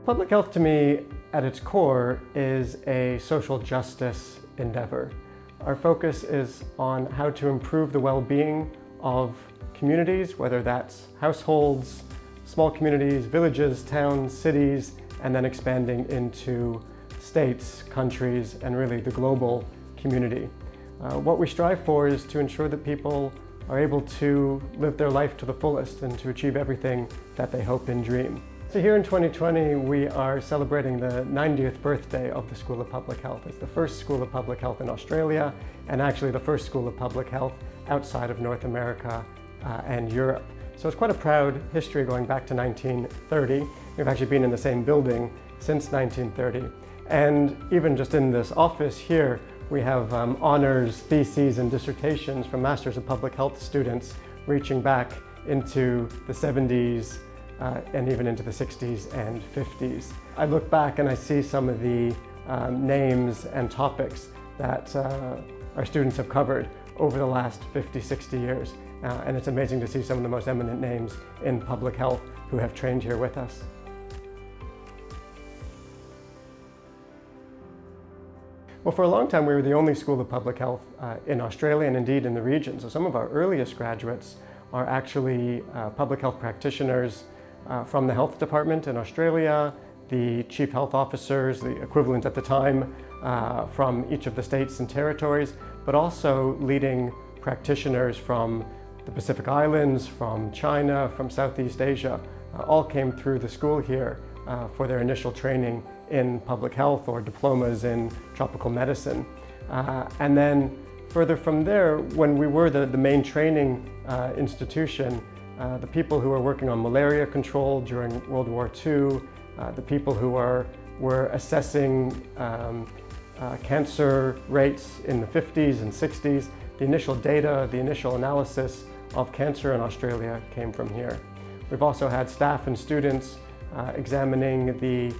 Public health to me, at its core, is a social justice endeavor. Our focus is on how to improve the well-being of communities, whether that's households, small communities, villages, towns, cities, and then expanding into states, countries, and really the global community. What we strive for is to ensure that people are able to live their life to the fullest and to achieve everything that they hope and dream. So here in 2020, we are celebrating the 90th birthday of the School of Public Health. It's the first School of Public Health in Australia, and actually the first School of Public Health outside of North America and Europe. So it's quite a proud history going back to 1930. We've actually been in the same building since 1930. And even just in this office here, we have honors, theses, and dissertations from Masters of Public Health students reaching back into the 70s and even into the 60s and 50s. I look back and I see some of the names and topics that our students have covered over the last 50, 60 years. And it's amazing to see some of the most eminent names in public health who have trained here with us. Well, for a long time, we were the only School of Public Health in Australia and indeed in the region. So some of our earliest graduates are actually public health practitioners from the health department in Australia, the chief health officers, the equivalent at the time, from each of the states and territories, but also leading practitioners from the Pacific Islands, from China, from Southeast Asia, all came through the school here for their initial training in public health or diplomas in tropical medicine. And then further from there, when we were the main training institution, the people who were working on malaria control during World War II, the people who were assessing cancer rates in the 50s and 60s, the initial data, the initial analysis of cancer in Australia came from here. We've also had staff and students examining the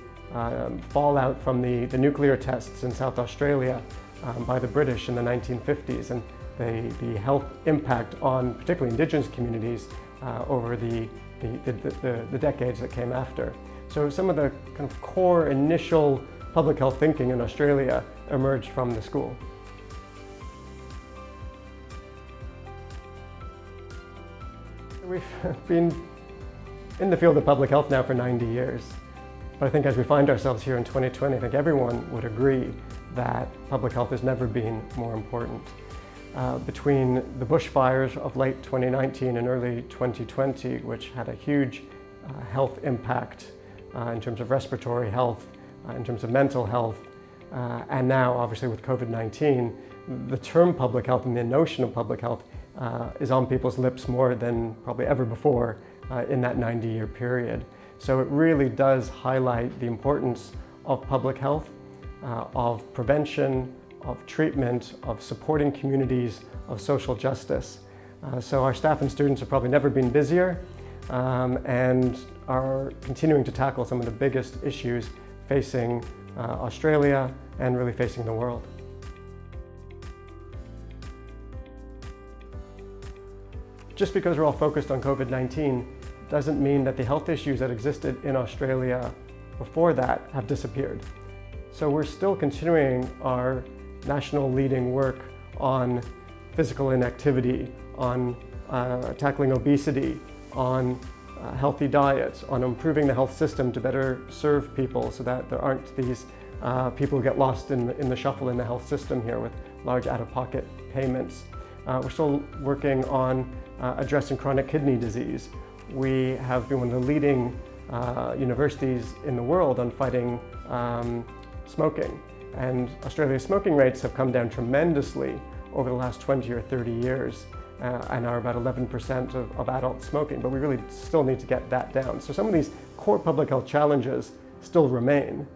fallout from the nuclear tests in South Australia by the British in the 1950s and the health impact on particularly Indigenous communities over the decades that came after. So some of the kind of core initial public health thinking in Australia emerged from the school. We've been in the field of public health now for 90 years. But I think as we find ourselves here in 2020, I think everyone would agree that public health has never been more important. Between the bushfires of late 2019 and early 2020, which had a huge health impact in terms of respiratory health, in terms of mental health, and now obviously with COVID-19, the term public health and the notion of public health is on people's lips more than probably ever before in that 90-year period. So it really does highlight the importance of public health, of prevention, of treatment, of supporting communities, of social justice. So our staff and students have probably never been busier and are continuing to tackle some of the biggest issues facing Australia and really facing the world. Just because we're all focused on COVID-19 doesn't mean that the health issues that existed in Australia before that have disappeared. So we're still continuing our national leading work on physical inactivity, on tackling obesity, on healthy diets, on improving the health system to better serve people so that there aren't these people who get lost in the shuffle in the health system here with large out-of-pocket payments. We're still working on addressing chronic kidney disease. We have been one of the leading universities in the world on fighting smoking. And Australia's smoking rates have come down tremendously over the last 20 or 30 years and are about 11% of adult smoking, but we really still need to get that down. So some of these core public health challenges still remain,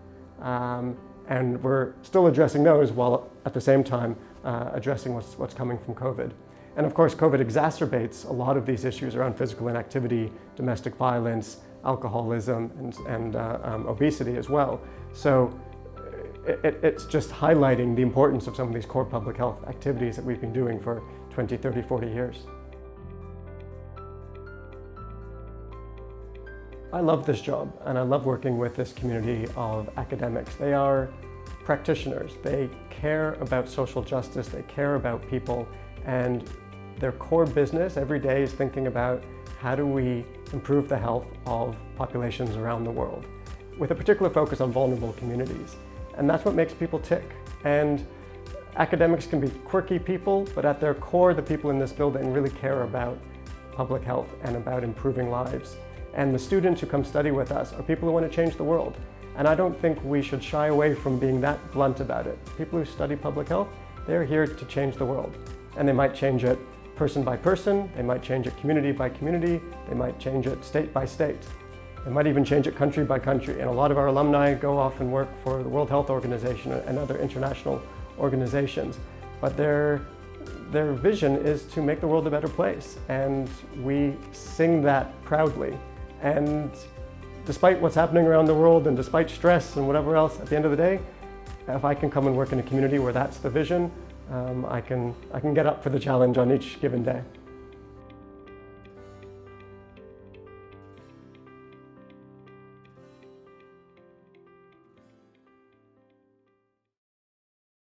and we're still addressing those while at the same time addressing what's coming from COVID. And of course, COVID exacerbates a lot of these issues around physical inactivity, domestic violence, alcoholism, and obesity as well. So it's just highlighting the importance of some of these core public health activities that we've been doing for 20, 30, 40 years. I love this job and I love working with this community of academics. They are practitioners. They care about social justice, they care about people, and their core business every day is thinking about how do we improve the health of populations around the world, with a particular focus on vulnerable communities. And that's what makes people tick. And academics can be quirky people, but at their core, the people in this building really care about public health and about improving lives. And the students who come study with us are people who want to change the world. And I don't think we should shy away from being that blunt about it. People who study public health, they're here to change the world. And they might change it person by person, they might change it community by community, they might change it state by state. They might even change it country by country. And a lot of our alumni go off and work for the World Health Organization and other international organizations. But their vision is to make the world a better place. And we sing that proudly. And despite what's happening around the world and despite stress and whatever else, at the end of the day, if I can come and work in a community where that's the vision, I can get up for the challenge on each given day.